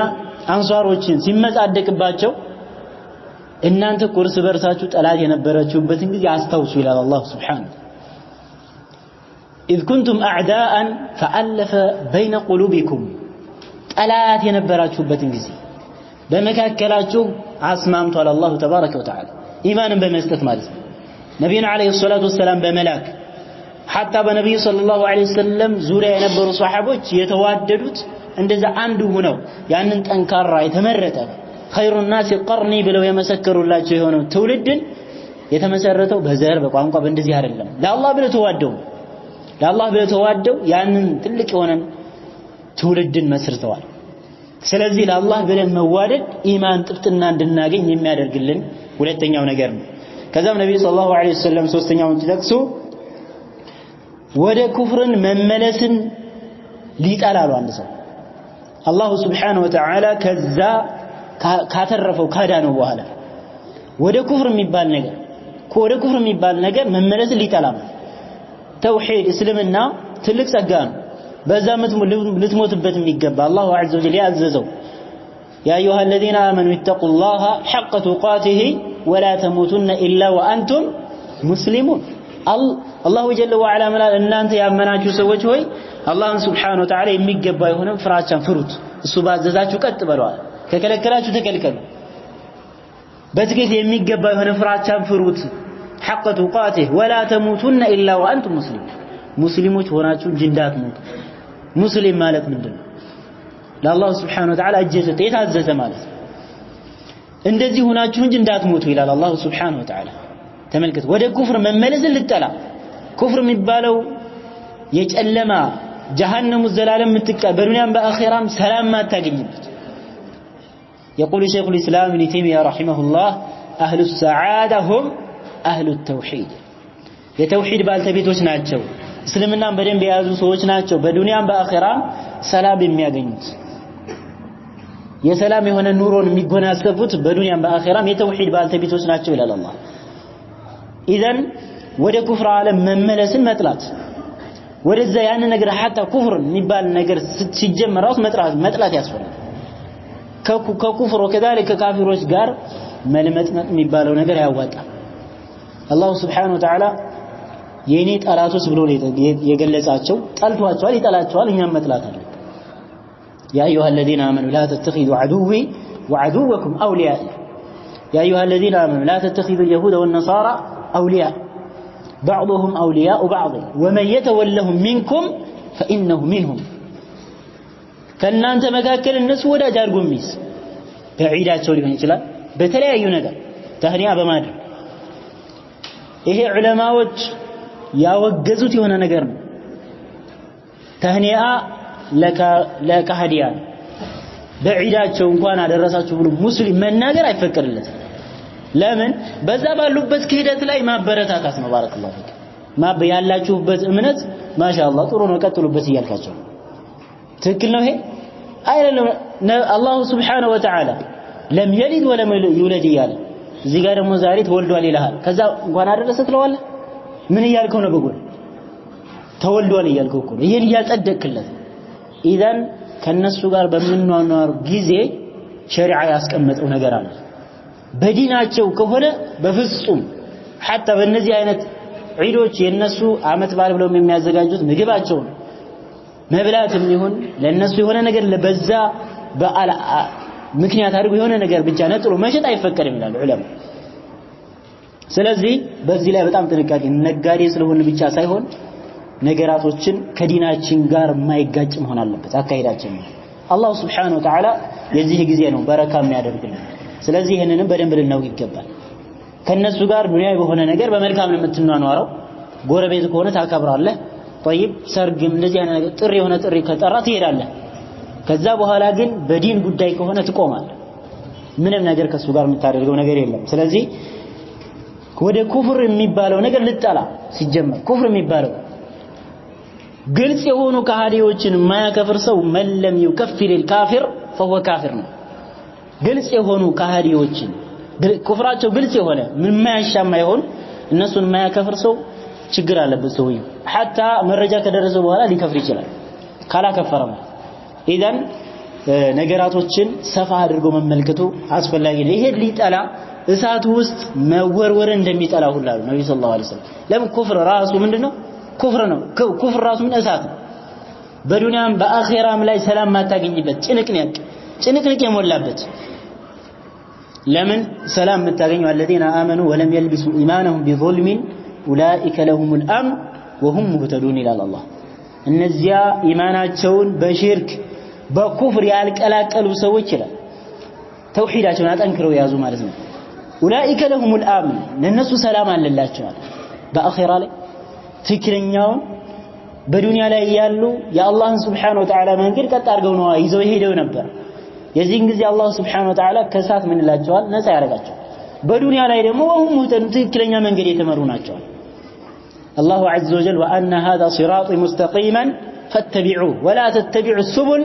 አንሷሮችን ሲመጻደቅባቸው እናንተ ቁርስ በርሳችሁ ጠላት የነበራችሁበትን ጊዜ አስታውሱ ይላል አላህ Subhanahu إذ كنتم أعداء فألف بين قلوبكم ጠላት የነበራችሁበትን ጊዜ በመካከላችሁ አስማምቷል አላህ ተባረከ ወተዓላ ኢማንን በመስጠት ማለት ነው ነብዩና አለይሂ ሰላቱ ወሰለም በመላክ حتى በነብዩ ሰለላሁ ዐለይሂ ወሰለም ዙሪያ የነበሩ ሷሐቦች የተዋደዱት እንደዛ አንዱ ሆነው ያንን ጠንካራ የተመረጠ خير الناس قرني ብለው የመሰከሩላቸው የሆነው ትውልድን የተመሰረተው በዘር በቋንቋ በእንደዚህ አይደለም ለአላህ ብለው ተዋደው ያንን ትልቅ የሆነን ትውልድን መስርተዋል ስለዚህ ለአላህ ብለን መዋደድ ኢማን ጥፍጥና እንድናገኝ የሚያደርግልን ሁለተኛው ነገር ነው ከዛም ነብዩ ሰለላሁ ዐለይሂ ወሰለም ሶስተኛውን ሲጠቅሱ ወደ ኩፍርን መመለስን ሊጠላሉ አንድ ሰው አላህ Subhanahu Wa Ta'ala ከዛ ካተረፈው ካዳነው በኋላ ወደ ኩፍር የሚባል ነገር መመለስን ሊጠላም ተውሂድ እስልምና ትልቅ ጸጋ ነው በዛ ልትሞትበት የሚገባ አላሁ ዐዘ ወጀል ያዘዘው ያ አዩሃ الذين آمنوا اتقوا الله حق تقاته ولا تموتن إلا وأنتم مسلمون الله جل وعلا እናንተ ያመናችሁ ሰዎች ሆይ አላህን Subhanahu Wa Ta'ala የሚገባ የሆነ ፍራቻን ፍሩት እሱ ባዘዛችሁ ቀጥ በሏል ከከለከላችሁ ተከልከሉ በትክክል የሚገባ የሆነ ፍራቻን ፍሩት حق تقاته ولا تموتن إلا وأنتم مسلمون ሙስሊሞች ሆናችሁ እንጂ እንዳትሞቱ ሙስሊም ማለት ምንድነው ለአላህ Subhanahu Wa Ta'ala እጀሰተ የታዘዘ ማለት እንደዚህ ሆናችሁ እንጂ እንዳትሞቱ ይላል አላህ Subhanahu Wa Ta'ala ተመልከቱ ወደ ኩፍር መመለስን ልጠላ ኩፍር የሚባለው የጨለማ ጀሃነም ዘላለም በዱንያም በአኺራም ሰላም ማታገኝበት يقول شيخ الإسلام ابن تيمية رحمه الله أهل السعادة هم أهل التوحيد የተውሂድ ባልተቤቶች ናቸው እስልምናን በደንብ የያዙ ሰዎች ናቸው በዱንያም በአኺራም ሰላም የሚያገኙት የሰላም የሆነ ኑሮን የሚጎናጸፉት በዱንያም በአኺራም የተውሂድ ባልተቤቶች ናቸው ይላል አላህ ኢዘን ወደ ኩፍር ዓለም መመለስን መጥላት ወደዛ ያን ነገር حتى ኩፍር የሚባል ነገር ሲጀመር ራስ መጥላት ያስፈልጋል ከኩፍር ወከذلك ከካፊሮች ጋር መልመጥመጥ የሚባለው ነገር ያዋጣል አላህ Subhanahu Wa Ta'ala የኔ ጠላቶች ብሎ የገለጻቸው ጠልቷቸዋል ይጠላቸዋል እኛም መጥላት አለ يا ايها الذين امنوا لا تتخذوا عدوي وعدوكم اولياء يا ايها الذين امنوا لا تتخذوا اليهود والنصارى اولياء بعضهم اولياء بعض ومن يتولهم منكم فانه منهم ከናንተ መካከል እነሱ ወዳጅ አድርጎ የሚይዝ በዒዳቸው ሊሆን ይችላል በተለያዩ ነገር ተህኒያ በማድረግ ይሄ ዑለማዎች ያወገዙት የሆነ ነገር ነው ተህኒያ ለካህዲያን በዒዳቸው እንኳን አደረሳችሁ ብሎ ሙስሊም መናገር አይፈቀድለትም ለምን በዛ ባሉበት ክህደት ላይ ማበረታታት ነው ባረከላሁ ፊክ ያላችሁበት እምነት ማሻአላህ ጥሩ ነው ቀጥሉበት እያልካቸው ትክክል ነው ይሄ አይደለም አላህ Subhanahu Wa Ta'ala ለም يلد ولم يولد ይላል እዚህ ጋር ደግሞ ዛሬ ተወልዷል ይላል ከዛ እንኳን አደረሰ ትለዋለህ ምን እያልከው ነው በጎል ተወልዷል እያልከው እኮ ነው ይሄን እያጸደቅለት ኢዳን ከነሱ ጋር በመኗኗር ጊዜ ሸሪዓ ያስቀመጠው ነገር አለ በዲናቸው ከሆነ በፍጹም حتى በእነዚህ አይነት ዒዶች የነሱ አመት በዓል ብለው የሚያዘጋጁት ምግባቸው መብላትም ይሁን ለነሱ የሆነ ነገር ለበዛ በዓል ምክንያት አድርጎ የሆነ ነገር ብቻ ነጥሮ መሸጥ አይፈቀድም ይላል ዑለማ ስለዚህ በዚህ ላይ በጣም ጥንቃቄ ነጋዴ ስለሆነ ብቻ ሳይሆን ነገራቶችን ከዲናችን ጋር የማይጋጭ መሆን አለበት አካሄዳችን አላህ Subhanahu Wa Ta'ala የዚህ ጊዜ ነው በረካ የሚያደርግልን ስለዚህ ይሄንንም በደንብ ልናውቅ ይገባል ከነሱ ጋር ዱንያዊ በሆነ ነገር በመልካም ነው የምትኗኗረው ጎረቤት ከሆነ ታከብራለህ طيب ሰርግም እንደዚህ አይነት ነገር ጥሪ የሆነ ጥሪ ከጠራ ትሄዳለህ ከዛ በኋላ ግን በዲን ጉዳይ ከሆነ ትቆማለህ ምንም ነገር ከሱ ጋር የምታደርገው ነገር የለም ስለዚህ ወደ ኩፍር የሚባለው ነገር ልጠላ ሲጀመር ኩፍር የሚባለው ግልጽ የሆኑ ከሃዲዎችን ማያከፍር ሰው መለም ይከፍር الكافر فهو كافر ነው ግልጽ የሆኑ ከሃዲዎችን ኩፍራቸው ግልጽ የሆነ ምን ማያሻማ ይሆን እነሱን ማያከፍር ሰው ችግር አለበት ሰውየው حتى መረጃ ከደረሰ በኋላ ሊከፍር ይችላል ካላከፈረም ኢዳን ነገራቶችን ሰፋ አድርጎ መመልከቱ አስፈላጊ ነው። ይሄ ሊጠላ እሳቱ ውስጥ መወርወር እንደሚጠላ ሁሉ አሉ ነብዩ ሰለላሁ ዐለይሂ ወሰለም። ለምን ኩፍር ራሱ ምንድነው? ኩፍር ነው። ኩፍር ራሱ ምን እሳት ነው። በዱንያም በአኺራም ላይ ሰላም ማታገኝበት ጭንቅንቅ የሞላበት ለምን ሰላም የምታገኘው الذين آمنوا ولم يلبسوا إيمانهم بظلم أولئك لهم الأمن وهم مهتدون إلى الله እነዚያ ኢማናቸውን በሽርክ በኩፍር ያልቀላቀሉ ሰዎች ይላል ተውሂዳቸውን አጠንክረው ያዙ ማለት ነው። أولئك لهم الأمن ለነሱ ሰላም አለላቸው በአኺራ ላይ ትክክለኛውን በዱንያ ላይ ያሉ የአላህን Subhanahu Wa Ta'ala መንገድ ቀጥ አድርገው ነው ይዘው ሄደው ነበር። የዚህን ጊዜ አላህ Subhanahu Wa Ta'ala ከሳት ምን ይላቸዋል? ነፃ ያደርጋቸዋል። በዱንያ ላይ ደግሞ ወሁም ሙህተዱን ትክክለኛ መንገድ የተመሩ ናቸው። الله عز وجل وأن هذا صراطي مستقيما فاتبعوه ولا تتبعوا السبل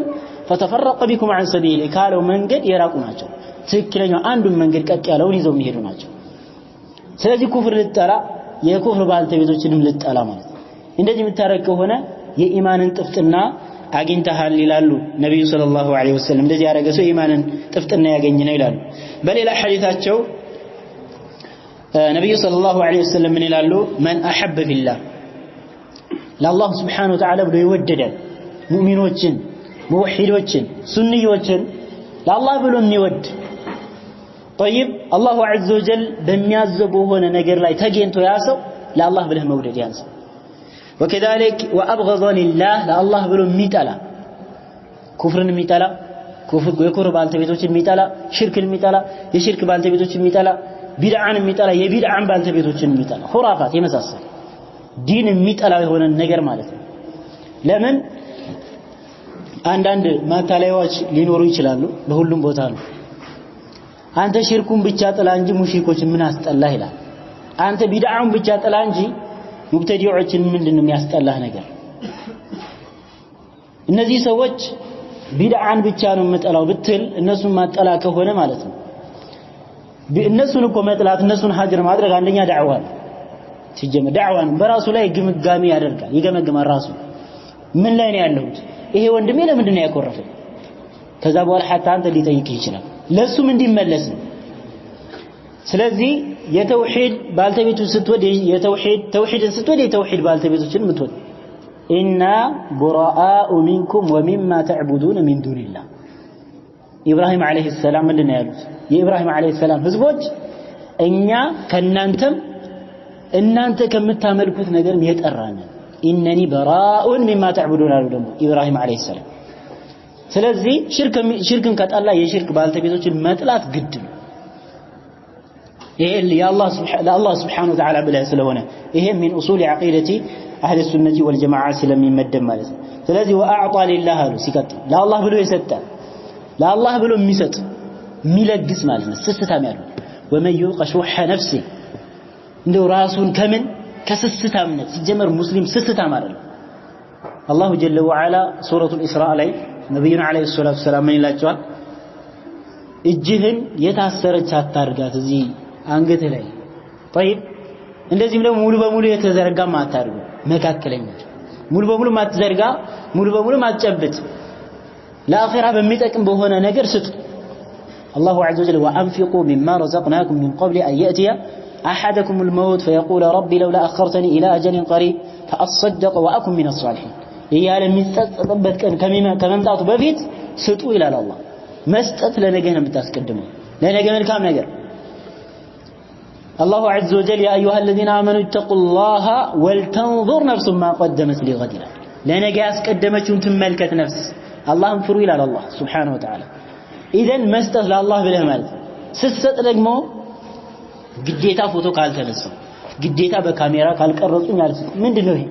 فتفرق بكم عن سبيله قالوا መንገድ የራቁ ናቸው። ትክክለኛው አንዱን መንገድ ቀጥ ያለውን ይዘው የሚሄዱ ናቸው። ስለዚህ ኩፍር ልጠላ የኩፍር ባልተቤቶችንም ልጠላ ማለት ነው። እንደዚህ የምታረግ ከሆነ የኢማንን ጥፍጥና አግኝተሃል ይላሉ ነብዩ ሰለላሁ ዐለይሂ ወሰለም። እንደዚህ ያረገ ሰው ኢማንን ጥፍጥና ያገኝ ነው ይላሉ። በሌላ ሐዲታቸው ነብዩ ሰለላሁ ዐለይሂ ወሰለም ምን ይላሉ? ማን አሐበ ፊላህ ለአላህ Subhanahu Wa Ta'ala ብሎ የወደደ ሙእሚኖችን፣ ሙወሂዶችን፣ ሱንዮችን ለአላህ ብሎ የሚወድ طيب አላሁ ዐዘ ወጀል በሚያዘበው ሆነ ነገር ላይ ተገኝቶ ያሰው ለአላህ ብለህ መውደድ ያንስ وكذلك وابغض لله ለአላህ ብሎ የሚጠላ ኩፍርን የሚጠላ የኩፍር ባልተቤቶችን የሚጠላ ሽርክን የሚጠላ የሽርክ ባልተቤቶችን የሚጠላ ቢድዓን የሚጠላ የቢድዓን ባልተቤቶችን የሚጠላ ኹራፋት የመሳሰል ዲን የሚጠላ የሆነ ነገር ማለት ነው። ለምን አንዳንድ ማታለያዎች ሊኖሩ ይችላሉ። በሁሉም ቦታ ነው። አንተ ሽርኩን ብቻ ጥላ እንጂ ሙሽሪኮችን ምን አስጠላህ ይላል። አንተ ቢድዓውን ብቻ ጥላ እንጂ ሙብተዲዖችን ምንድነው የሚያስጠላህ ነገር? እነዚህ ሰዎች ቢድዓን ብቻ ነው የምጠላው ብትል እነሱን ማጠላ ከሆነ ማለት ነው እነሱን እኮ መጥላት እነሱን ሀገር ማድረግ አንደኛ ዳዕዋ ነው። ሲጀመር ዳዕዋን በራሱ ላይ ግምጋሚ ያደርጋል፣ ይገመግማል ራሱ ምን ላይ ነው ያለሁት? ይሄ ወንድሜ ለምንድን ነው ያኮረፈኝ? ከዛ በኋላ ሐታ አንተ ሊጠይቅህ ይችላል። ለሱም እንዲመለስ ነው። ስለዚህ የተውሂድ ባልተቤቱ ስትወድ ተውሂድን ስትወድ የተውሂድ ባልተቤቶችን ምትወድ ኢና ቡራአኡ ሚንኩም ወሚማ ተዕቡዱን ሚን ዱኒላህ ኢብራሂም አለይሂ ሰላም ምንድነው ያሉት? የኢብራሂም አለይሂ ሰላም ህዝቦች እኛ ከናንተም እናንተ ከምታመልኩት ነገር የጠራን ኢነኒ በራኡን ሚማ ተዕቡዱን አሉ ደግሞ ኢብራሂም አለይሂ ሰላም። ስለዚህ ሽርክን ከጠላ የሽርክ ባልተቤቶችን መጥላት ግድ ነው። ይሄ ለአላህ Subhanahu Wa Ta'ala ብለህ ስለሆነ ይሄ من اصول عقيده اهل السنه والجماعه ስለሚመደብ ማለት ነው። ስለዚህ واعطى لله አሉ ሲቀጥል ለአላህ ብሎ የሰጠ ለአላህ ብሎ የሚሰጥ የሚለግስ ማለት ነው። ስስታም ያለው ومن يوق شح نفسه እንደው ራሱን ከምን ከስስታምነት ሲጀመር ሙስሊም ስስታም አይደለም። አላሁ ጀለ ወዐላ ሱረቱል ኢስራእ ላይ ነብዩን አለይሂ ሰላቱ ሰላም ምን ይላቸዋል? እጅህን የታሰረች አታርጋት እዚህ አንገት ላይ طيب እንደዚህም ደግሞ ሙሉ በሙሉ የተዘረጋ ማታርጉ መካከለኛ ሙሉ በሙሉ ማትዘርጋ ሙሉ በሙሉ ማትጨብጥ ለአኺራ በሚጠቅም በሆነ ነገር ስጡ። الله عز وجل وأنفقوا مما رزقناكم من قبل أن يأتي أحدكم الموت فيقول ربي لولا أخرتني إلى أجل قريب فأصدق وأكن من الصالحين يا لم يستطبت كممتعت بفيت سطوا إلى الله ما استطت لنجهنا بتاسكدمه لنجه ملكام نجر. الله عز وجل يا أيها الذين آمنوا اتقوا الله ولتنظر نفس ما قدمت لغد لنجه أسكدمتهم تملكت نفس الله انفروا إلى الله سبحانه وتعالى. إذن ما استطت لله بله مال سست رقمه ግዴታ ፎቶ ካልተነሳ ግዴታ በካሜራ ካልቀረጹኝ አልሰጥ ምንድነው ይሄ?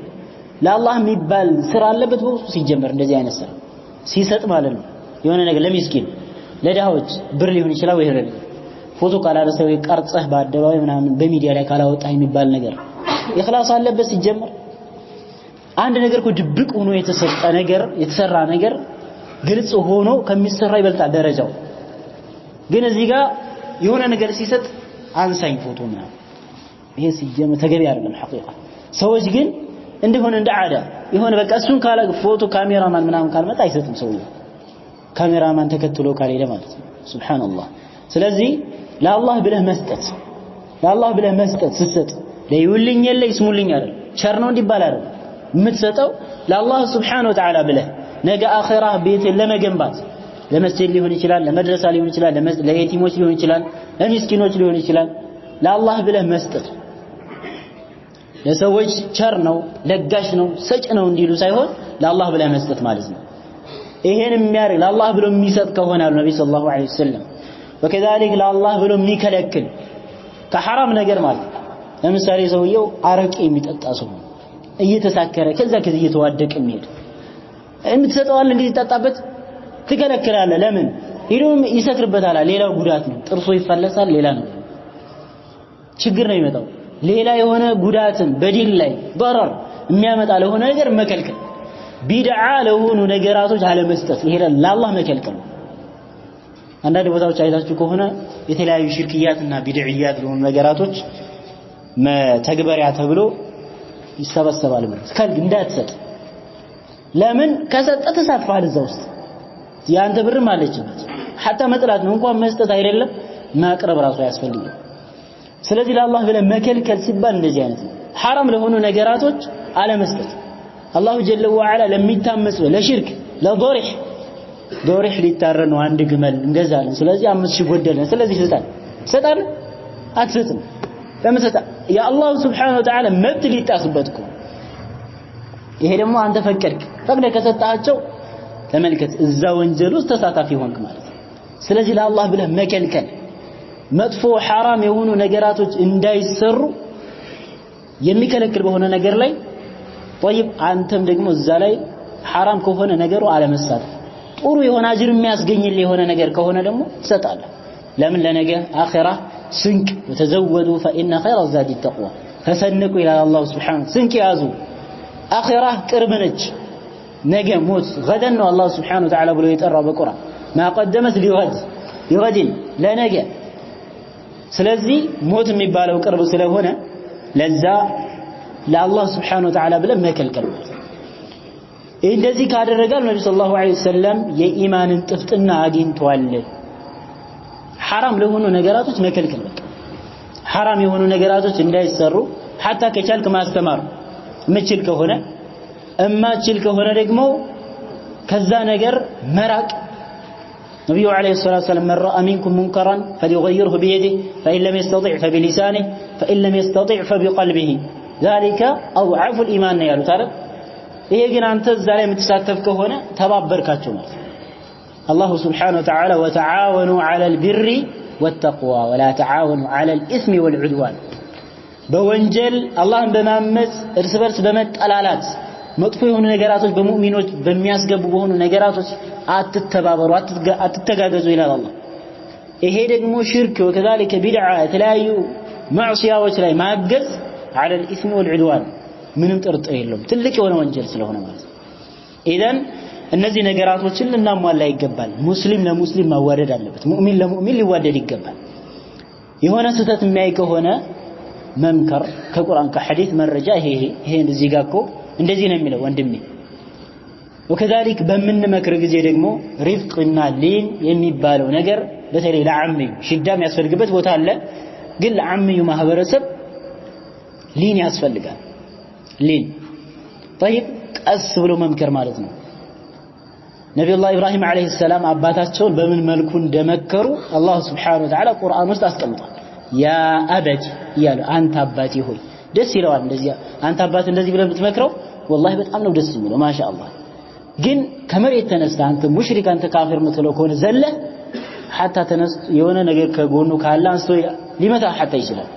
ለአላህ የሚባል ስራ አለበት በውስጡ ሲጀመር እንደዚህ አይነት ስራ ሲሰጥ ማለት ነው። የሆነ ነገር ለሚስኪን ለዳዎች ብር ሊሆን ይችላል ወይ ይሄ ፎቶ ካላነሳው ይቀርጸህ በአደባባይ ምናምን በሚዲያ ላይ ካላወጣህ የሚባል ነገር ኢኽላስ አለበት ሲጀመር። አንድ ነገር እኮ ድብቅ ሆኖ የተሰጠ ነገር የተሰራ ነገር ግልጽ ሆኖ ከሚሰራ ይበልጣል ደረጃው። ግን እዚህ ጋር የሆነ ነገር ሲሰጥ አንሳኝ ፎቶ ምናምን ይሄ ሲጀመር ተገቢ አይደለም ሐቂቃ። ሰዎች ግን እንደሆነ እንደ ዓዳ የሆነ በቃ እሱን ካለ ፎቶ ካሜራማን ምናምን ካልመጣ አይሰጥም ሰውዬው ካሜራማን ተከትሎ ካልሄደ ማለት ነው ሱብሃንአላህ ስለዚህ ለአላህ ብለህ መስጠት ስትሰጥ ለይውልኝ የለ ይስሙልኝ አይደል ቸር ነው እንዲባል አይደል የምትሰጠው ለአላህ ሱብሃነሁ ወተዓላ ብለህ ነገ አኺራ ቤት ለመገንባት ለመስጂድ ሊሆን ይችላል ለመድረሳ ሊሆን ይችላል ለየቲሞች ሊሆን ይችላል ለሚስኪኖች ሊሆን ይችላል ለአላህ ብለህ መስጠት ለሰዎች ቸር ነው ለጋሽ ነው ሰጭ ነው እንዲሉ ሳይሆን ለአላህ ብለህ መስጠት ማለት ነው ይሄን የሚያርግ ለአላህ ብሎ የሚሰጥ ከሆነ አሉ ነብዩ ሰለላሁ ዐለይሂ ወሰለም ወከዛሊክ ለአላህ ብሎ የሚከለክል ከሐራም ነገር ማለት ለምሳሌ ሰውየው አረቄ የሚጠጣ ሰው እየተሳከረ ከዛ እየተዋደቀ የሚሄድ እንድትሰጠዋል እንዲጠጣበት ትከለክላለህ ለምን ይሉም ይሰክርበታል ሌላው ጉዳት ነው ጥርሶ ይፈለሳል ሌላ ነው ችግር ነው የሚመጣው ሌላ የሆነ ጉዳትን በዲን ላይ ضرر የሚያመጣ ለሆነ ነገር መከልከል ቢድዓ ለሆኑ ነገራቶች አለመስጠት ይሄ ለአላህ መከልከል አንዳንድ ቦታዎች አይታችሁ ከሆነ የተለያዩ ሽርክያትና ቢድዕያት ለሆኑ ነገራቶች ተግበሪያ ተብሎ ይሰበሰባል ማለት ከልግ እንዳትሰጥ ለምን ከሰጠ ተሳትፋል እዛ ውስጥ ያንተ ብርም አለችበት حتى መጥላት ነው እንኳን መስጠት አይደለም ማቅረብ ራሱ ያስፈልጋል ስለዚህ ለአላህ ብለ መከልከል ሲባል እንደዚህ አይነት ነው حرام ለሆኑ ነገራቶች አለመስጠት አላሁ ጀለ ወዐላ ለሚታመጽ ለሽርክ ለዶሪህ ሊታረን ነው አንድ ግመል እንገዛለን ስለዚህ 5000 ጎደለን ስለዚህ ሰጣን አትሰጥም ለምሰጣ ያ አላህ Subhanahu Wa Ta'ala መብት ሊጣስበት እኮ ይሄ ደግሞ አንተ ፈቅደህ ከሰጣቸው ተመልከት እዛ ወንጀል ውስጥ ተሳታፊ ሆንክ ማለት ነው ስለዚህ ለአላህ ብለህ መከልከል መጥፎ حرام የሆኑ ነገራቶች እንዳይሰሩ የሚከለክል በሆነ ነገር ላይ طيب አንተም ደግሞ እዛ ላይ حرام ከሆነ ነገሩ አለመሳተፍ ጥሩ የሆነ አጅር የሚያስገኝልህ የሆነ ነገር ከሆነ ደግሞ ትሰጣለህ ለምን ለነገ አኺራ ስንቅ ወተዘወዱ فإن خير الزاد التقوى ተሰንቁ ይላል አላህ Subhanahu ስንቅ ያዙ አኺራ ቅርብ ነች ነገ ሞት غدን ነው አላህ Subhanahu Wa Ta'ala ብሎ የጠራው በቁርአን ما قدمت لغد ለነገ ስለዚህ ሞት የሚባለው ቅርብ ስለሆነ ለዛ ለአላህ Subhanahu Wa Ta'ala ብለን መከልከል እንደዚህ ካደረጋል ነብዩ ሰለላሁ ዐለይሂ ወሰለም የኢማንን ጥፍጥና አግኝቷል حرام ለሆኑ ነገራቶች መከልከል በቃ حرام የሆኑ ነገራቶች እንዳይሰሩ حتى ከቻልክ ማስተማር ምችል ከሆነ እማችል ከሆነ ደግሞ ከዛ ነገር መራቅ ነብዩ ዐለይሂ ሰላቱ ወሰለም መራ منكم منكرا فليغيره بيده فإن لم يستطع فبلسانه فإن لم يستطع فبقلبه ذلك أضعف الإيمان ያሉ ታዲያ ይሄ ግን አንተ እዛ ላይ የምትሳተፍ ከሆነ ተባበርካቸው ማለት الله سبحانه وتعالى وتعاونوا على البر والتقوى ولا تعاونوا على الإثم والعدوان በወንጀል አላህን በማመጽ እርስ በርስ በመጠላላት መጥፎ የሆኑ ነገራቶች በሙእሚኖች በሚያስገቡ በሆኑ ነገራቶች አትተባበሩ አትተጋገዙ ይላል አላህ ይሄ ደግሞ ሽርክ ወከዛሊከ ቢድዓ የተለያዩ ማዕሲያዎች ላይ ማገዝ على الإثم والعدوان ምንም ጥርጥር የለውም ትልቅ የሆነ ወንጀል ስለሆነ ማለት ነው ኢዳን እነዚህ ነገራቶችን ልናሟላ ይገባል ሙስሊም ለሙስሊም ማዋደድ አለበት ሙእሚን ለሙእሚን ሊዋደድ ይገባል የሆነ ስህተት የሚያይ ከሆነ መምከር ከቁርአን ከሐዲስ መረጃ ይሄ እንደዚህ ጋር እኮ እንደዚህ ነው የሚለው ወንድሜ ወከዛሊክ በመንመክር ጊዜ ደግሞ ሪፍቅና ሊን የሚባለው ነገር በተለይ ለዓሚዩ ሽዳም ያስፈልግበት ቦታ አለ ግን ለዓሚዩ ማህበረሰብ ሊን ያስፈልጋል ሊን طيب ቀስ ብሎ መምከር ማለት ነው ነብዩላህ ኢብራሂም አለይሂ ሰላም አባታቸውን በምን መልኩ እንደመከሩ አላህ Subhanahu Wa Ta'ala ቁርአን ውስጥ አስቀምጧል ያ አበጅ ይላል አንተ አባቴ ሆይ ደስ ይለዋል እንደዚህ አንተ አባት እንደዚህ ብለህ ብትመክረው والله በጣም ነው ደስ የሚለው ማሻአላህ ግን ከመሬት ተነስተ አንተ ሙሽሪክ አንተ ካፊር ምትለው ከሆነ ዘለ حتى ተነስ የሆነ ነገር ከጎኑ ካለ አንስቶ ሊመታ حتى ይችላል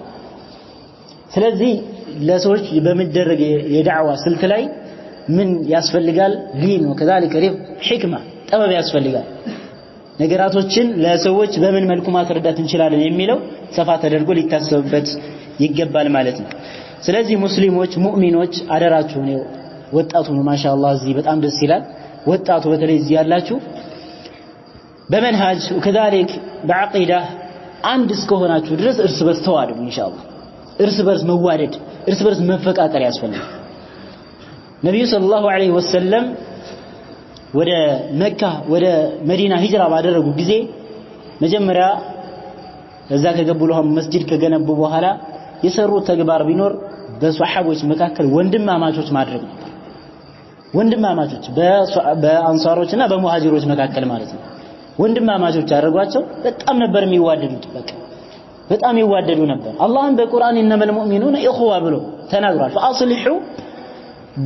ስለዚህ ለሰዎች በመደረግ የዳዕዋ ስልት ላይ ምን ያስፈልጋል ሊን ወከዛሊከ ህክማ ጥበብ ያስፈልጋል ነገራቶችን ለሰዎች በምን መልኩ ማስረዳት እንችላለን የሚለው ሰፋ ተደርጎ ሊታሰብበት ይገባል ማለት ነው ስለዚህ ሙስሊሞች ሙእሚኖች አደራችሁ ነው ወጣቱ ነው ማሻአላህ እዚህ በጣም ደስ ይላል ወጣቱ በተለይ እዚህ ያላችሁ በመንሃጅ ወከዛሊክ በአቂዳ አንድ እስከሆናችሁ ድረስ እርስ በርስ ተዋደዱ ኢንሻአላህ እርስ በርስ መዋደድ እርስ በርስ መፈቃቀር ያስፈልጋል ነብዩ ሰለላሁ ዐለይሂ ወሰለም ወደ መካ ወደ መዲና ሂጅራ ባደረጉ ጊዜ መጀመሪያ እዛ ከገቡ ለሆነ መስጂድ ከገነቡ በኋላ የሰሩት ተግባር ቢኖር በሷሐቦች መካከል ወንድማማቾች ማድረግ ነበር። ወንድማማቾች በአንሳሮችና በሙሃጅሮች መካከል ማለት ነው። ወንድማማቾች አደረጓቸው። በጣም ነበር የሚዋደዱት። በጣም ይዋደዱ ነበር። አላህም በቁርአን ኢነመል ሙእሚኑነ ኢኽዋ ብሎ ተናግሯል። ፈአስሊሑ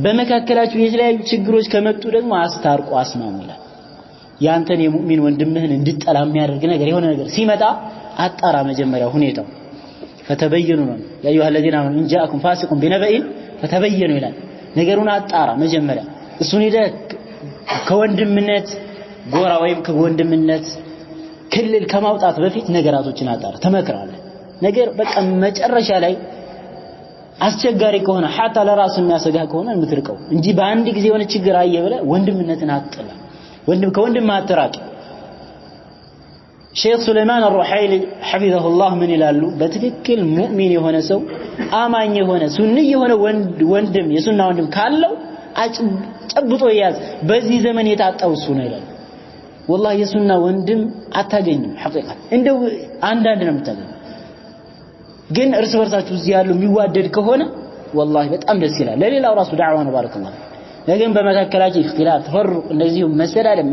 በመካከላችሁ የተለያዩ ችግሮች ከመጡ ደግሞ አስታርቁ አስማሙላ። ያንተን የሙእሚን ወንድምህን እንድጠላ የሚያደርግ ነገር የሆነ ነገር ሲመጣ አጣራ መጀመሪያ ሁኔታው ፈተበየኑ ነው ያ አዩሃ الذين آمنوا إن جاءكم فاسق بنبأ فتبينوا ይላል። ነገሩን አጣራ መጀመሪያ እሱን ሄደህ ከወንድምነት ጎራ ወይም ከወንድምነት ክልል ከማውጣት በፊት ነገራቶችን አጣራ ተመክራለህ። ነገር በቃ መጨረሻ ላይ አስቸጋሪ ከሆነ حتى ለራስ የሚያሰጋ ከሆነ የምትርቀው እንጂ በአንድ ጊዜ የሆነ ችግር አየ ብለህ ወንድምነትን አጥላ ወንድም ከወንድም አትራቅ። ሼክ ሱለይማን አልሩሐይሊ حفظه ምን ይላሉ? በትክክል ሙእሚን የሆነ ሰው አማኝ የሆነ ሱኒ የሆነ ወንድም የሱና ወንድም ካለው ጨብጦ ይያዝ። በዚህ ዘመን የታጣው እሱ ነው ይላል። والله የሱና ወንድም አታገኝም። ሐቂቃ እንደው አንዳንድ ነው የምታገኘው። ግን እርስ በርሳችሁ እዚህ ያለው የሚዋደድ ከሆነ والله በጣም ደስ ይላል። ለሌላው ራሱ ዳዕዋ ነው ባረከላህ። ለግን በመካከላችሁ اختلاف ተፈሩቅ እንደዚህ መሰዳደም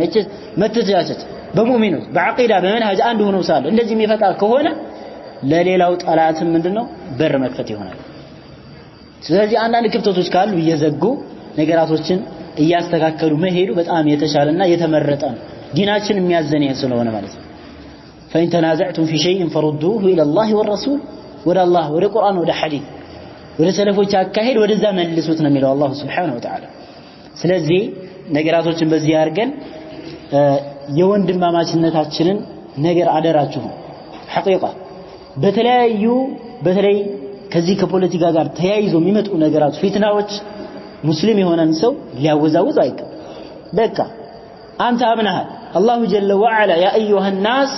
መተጃጀት በሙእሚኖች በአቂዳ በመንሃጅ አንድ ሆነው ሳለ እንደዚህ የሚፈታ ከሆነ ለሌላው ጠላትም ምንድነው በር መክፈት ይሆናል። ስለዚህ አንዳንድ ክፍተቶች ካሉ እየዘጉ ነገራቶችን እያስተካከሉ መሄዱ በጣም የተሻለና የተመረጠ ነው። ዲናችን የሚያዘን ይሄ ስለሆነ ማለት ነው። فإن تنازعتم في شيء فردوه إلى الله والرسول ወደ አላህ ወደ ቁርአን ወደ ሐዲስ ወደ ሰለፎች አካሄድ ወደዛ መልሱት ነው የሚለው አላህ Subhanahu Wa Ta'ala። ስለዚህ ነገራቶችን በዚህ አድርገን የወንድማማችነታችንን ነገር አደራችሁ ሐቂቃ በተለይ ከዚህ ከፖለቲካ ጋር ተያይዞ የሚመጡ ነገራት ፊትናዎች ሙስሊም የሆነን ሰው ሊያወዛውዝ አይገባም። በቃ አንተ አምነሃል አላሁ ጀለ ወዐላ ያ አዩሃ الناس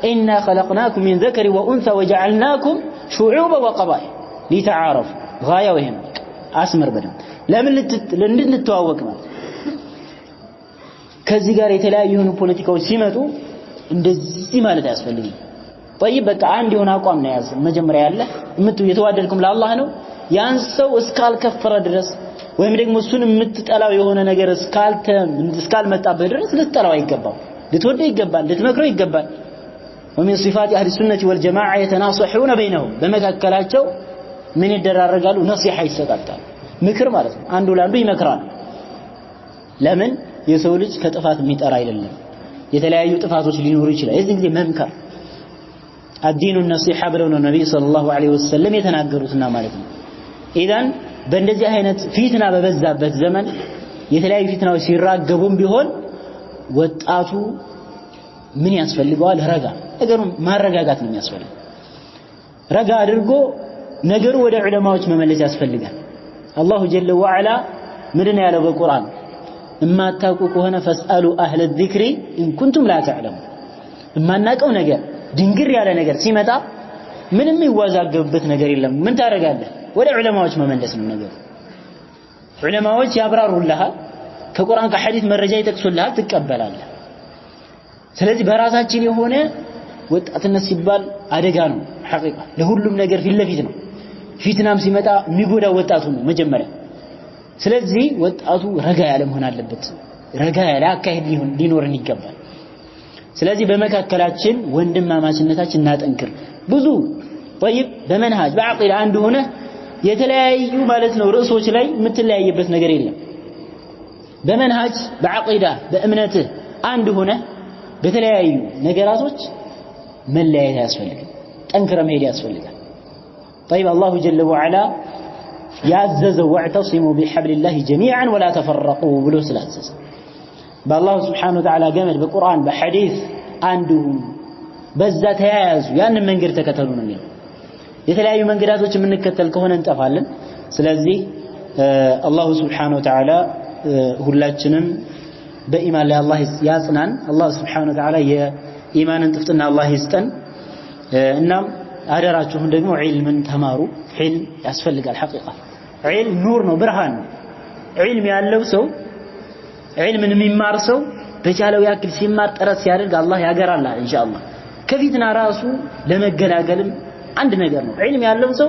إنا خلقناكم من ذكر وأنثى وجعلناكم شعوبا وقبائل لتعارفوا غاية وهم أسمر بدم ለምን እንድንተዋወቅ ማለት ከዚህ ጋር የተለያዩ ፖለቲካዎች ሲመጡ እንደዚህ ማለት ያስፈልጋል። طيب በቃ አንድ የሆነ አቋም ነው ያዝ መጀመሪያ ያለ የተዋደድኩም ለአላህ ነው ያን ሰው እስካልከፈረ ድረስ ወይም ደግሞ እሱን የምትጠላው የሆነ ነገር እስካልመጣበት ድረስ ልትጠላው አይገባም። ልትወደው ይገባል፣ ልትመክረው ይገባል። ومن صفات أهل السنة والجماعة يتناصحون بينهم በመካከላቸው ምን ይደራረጋሉ? ነሲሃ ይሰጣጣሉ። ምክር ማለት ነው። አንዱ ለአንዱ ይመክራል። ለምን የሰው ልጅ ከጥፋት የሚጠራ አይደለም። የተለያዩ ጥፋቶች ሊኖሩ ይችላል። እዚህ ጊዜ መምከር الدين النصيحة ብለው ነው ነብዩ ሰለላሁ ዐለይሂ ወሰለም የተናገሩትና ማለት ነው። ኢዳን በእንደዚህ አይነት ፊትና በበዛበት ዘመን የተለያዩ ፊትናዎች ሲራገቡም ቢሆን ወጣቱ ምን ያስፈልገዋል? ረጋ ነገሩን ማረጋጋት ነው የሚያስፈልገው። ረጋ አድርጎ ነገሩ ወደ ዑለማዎች መመለስ ያስፈልጋል። አላሁ ጀለ ወዐላ ምንድን ያለው በቁርአን እማታውቁ ከሆነ ፈስአሉ አህለ الذክሪ ኢን ኩንቱም ላ ተዕለሙ። እማናውቀው ነገር ድንግር ያለ ነገር ሲመጣ ምንም ይዋዛገብበት ነገር የለም። ምን ታረጋለህ? ወደ ዑለማዎች መመለስ ነው ነገሩ። ዑለማዎች ያብራሩልሃል፣ ከቁርአን ከሐዲስ መረጃ ይጠቅሱልሃል፣ ትቀበላለህ። ስለዚህ በራሳችን የሆነ ወጣትነት ሲባል አደጋ ነው። ሐቂቃ ለሁሉም ነገር ፊት ለፊት ነው። ፊትናም ሲመጣ የሚጎዳው ወጣቱ ነው መጀመሪያ። ስለዚህ ወጣቱ ረጋ ያለ መሆን አለበት። ረጋ ያለ አካሄድ ሊኖርን ይገባል። ስለዚህ በመካከላችን ወንድማማችነታችን እናጠንክር። ብዙ طيب በመንሃጅ በአቂዳ አንድ ሆነ የተለያዩ ማለት ነው ርዕሶች ላይ የምትለያየበት ነገር የለም። በመንሃጅ በአቂዳ በእምነትህ አንድ ሆነ በተለያዩ ነገራቶች መለያየት ያስፈልጋል። ጠንክረ መሄድ ያስፈልጋል። طيب الله جل وعلا ያዘዘው واعتصموا بحبل الله جميعا ولا تفرقوا ብሎ ስላዘዘ በአላህ Subhanahu Wa Ta'ala ገመድ በቁርአን በሐዲስ አንዱ በዛ ተያያዙ ያንን መንገድ ተከተሉ ነው የሚለው። የተለያዩ መንገዳቶች የምንከተል ከሆነ እንጠፋለን። ስለዚህ አላህ Subhanahu Wa Ta'ala ሁላችንም በኢማን ላይ አላህ ያጽናን። አላህ Subhanahu Wa Ta'ala የኢማንን ጥፍጥና አላህ ይስጠን። እናም አደራችሁን ደግሞ ዒልምን ተማሩ። ዒልም ያስፈልጋል። ሐቂቃ ዒልም ኑር ነው፣ ብርሃን ነው። ዒልም ያለው ሰው ዒልምን የሚማር ሰው በቻለው ያክል ሲማር ጥረት ሲያደርግ አላህ ያገራላል ኢንሻአላህ ከፊትና ራሱ ለመገላገልም አንድ ነገር ነው ዒልም ያለው ሰው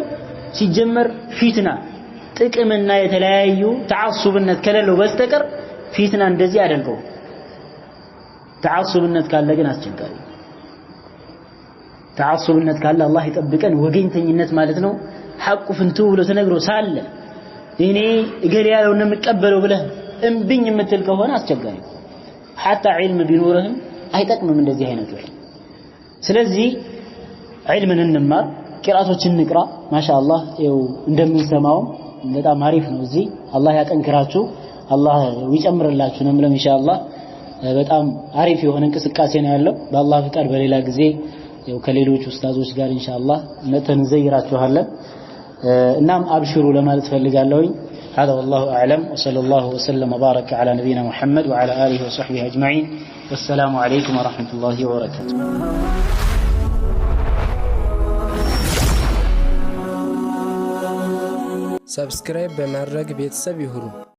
ሲጀመር ፊትና ጥቅምና የተለያዩ ተዓሱብነት ከሌለው በስተቀር ፊትና እንደዚህ ያደርገው ተዓሱብነት ካለ ግን አስቸጋሪ ተዓሱብነት ካለ አላህ ይጠብቀን ወገኝተኝነት ማለት ነው ሐቁ ፍንቱ ብሎ ተነግሮ ሳለ እኔ እገሌ ያለውን የምቀበለው ብለህ እምብኝ የምትል ከሆነ አስቸጋሪ حتى علم ቢኖርህም አይጠቅምም እንደዚህ አይነቱ ስለዚህ ዒልምን እንማር ቂራቶችን እንቅራ ማሻአላህ ይው እንደምንሰማው በጣም አሪፍ ነው እዚህ አላህ ያጠንክራችሁ አላህ ይጨምርላችሁ ነው ማለት ኢንሻአላህ በጣም አሪፍ የሆነ እንቅስቃሴ ነው ያለው በአላህ ፍቃድ በሌላ ጊዜ ያው ከሌሎች ኡስታዞች ጋር ኢንሻአላህ መተን ዘይራችኋለን እናም አብሽሩ ለማለት ፈልጋለሁኝ هذا والله أعلم وصلى الله وسلم وبارك على نبينا محمد وعلى آله وصحبه أجمعين والسلام عليكم ورحمة الله وبركاته سبسكرايب بمرق بيتساب يهرو